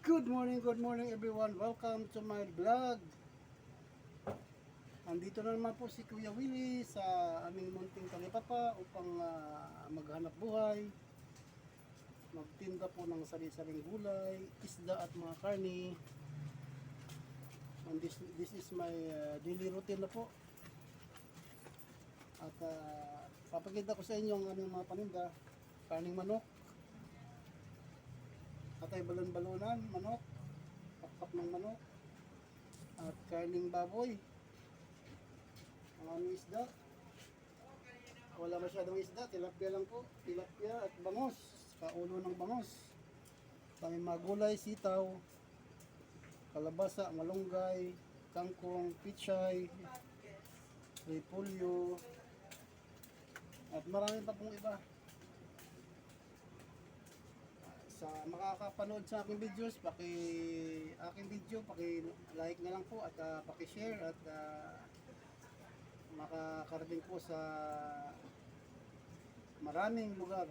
Good morning everyone. Welcome to my vlog. Andito na naman po si Kuya Willie sa aming munting talipapa upang maghanap buhay. Magtinda po ng sari-saring gulay, isda at mga karni. And this is my daily routine na po. At papakita ko sa inyo ang aming mga paninda. Karning manok, atay balon-balonan, manok, pakpak ng manok, at karning baboy. Ang aming isda, wala masyadong isda, tilapia lang po, tilapia at bangos, kaulo ng bangos. Kaming mga gulay, sitaw, kalabasa, malunggay, kangkong, pichay, repolyo, at marami pa pong iba. Sa makakapanood sa aking videos, paki-like na lang po at paki-share at makakarating po sa maraming lugar.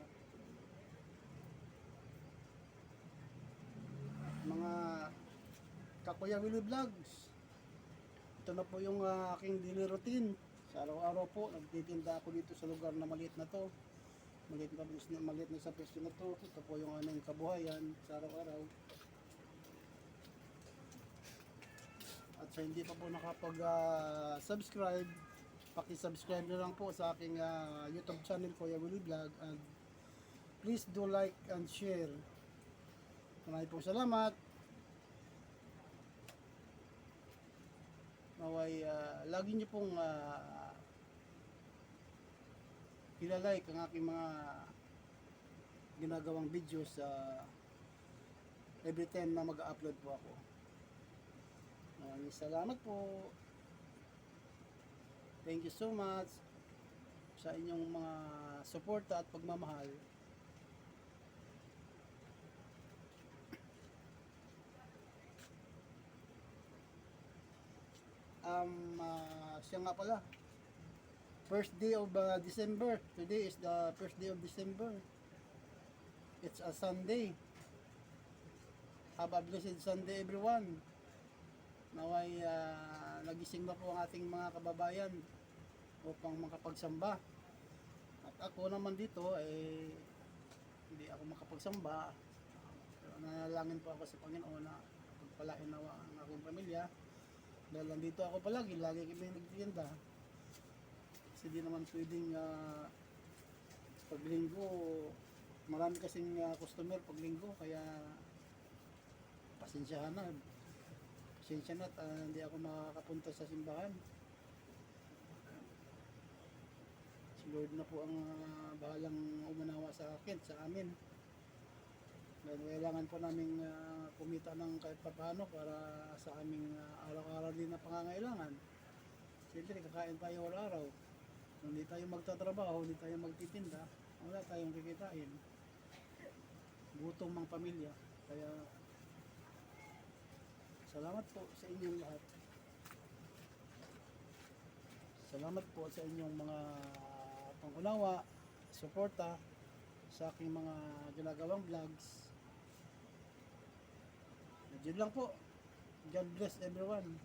Mga Kakuya Willie Vlogs, ito na po yung aking daily routine. Sa araw-araw po, nagtitinda ako dito sa lugar na maliit na to. Maliit na sa pwesto na to. Ito po yung aming kabuhayan sa araw-araw. At sa hindi pa po nakapag-subscribe, paki-subscribe na lang po sa aking YouTube channel, Kuya Willie Vlog. And please do like and share. Maraming pong salamat. Naway lagi niyo pong ilalike ang aking mga ginagawang videos every time na mag-upload po ako. Maraming salamat po. Thank you so much sa inyong mga suporta at pagmamahal. Siya nga pala, first day of December. Today is the first day of December. It's a Sunday. Have a blessed Sunday everyone. Naway nagising na po ang ating mga kababayan upang makapagsamba. At ako naman dito hindi ako makapagsamba. Pero nanalangin po ako sa Panginoon na pagpalain nawa ang aking pamilya. Dahil nandito ako palagi, lagi kami nagtitinda. Kasi di naman pwedeng paglinggo, marami kasing customer paglinggo, kaya pasensya na at hindi ako makakapunta sa simbahan. Si Lord na po ang bahalang umunawa sa akin, sa amin. Dahil kailangan po namin kumita ng kahit paano para sa aming araw-araw din na pangangailangan. Siyempre, kakain tayo araw-araw. Kung hindi tayo magtatrabaho, hindi tayo magtitinda, wala tayong kikitain. Gutom ang pamilya. Kaya, salamat po sa inyong lahat. Salamat po sa inyong mga pangunawa, suporta sa aking mga ginagawang vlogs. Diyan lang po. God bless everyone.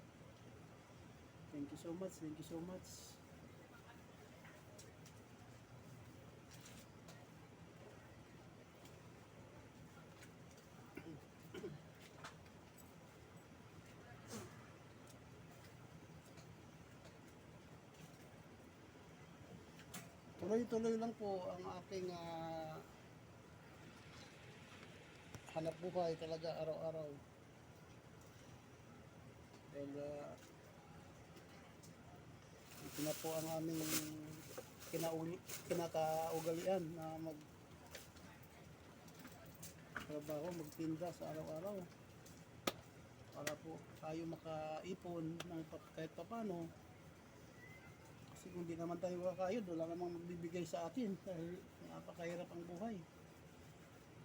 Thank you so much. Thank you so much. Tuloy-tuloy lang po ang aking hanap buhay talaga araw-araw. Dahil ito na po ang aming kinakaugalian na magtinda sa araw-araw para po tayo makaipon ng kahit papano. Kasi kung di naman tayo kakayod, wala namang magbibigay sa atin dahil napakahirap ang buhay.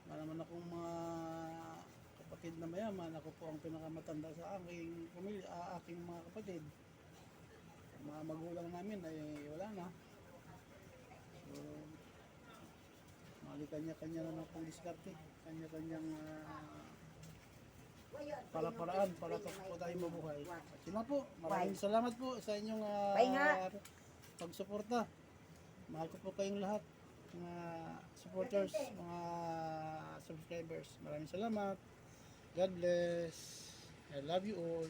Wala naman akong mga kapatid na mayaman. Ako po ang pinakamatanda sa aking pamilya, aking mga kapatid. Mga magulang namin ay wala na. So, kanya-kanya na lang pong diskarte. Kanya-kanyang paraan para po tayo mabuhay. At yun lang po, maraming salamat po sa inyong Bye nga. pagsuporta. Mahal ko po kayong lahat, mga supporters, mga subscribers. Maraming salamat. God bless. I love you all.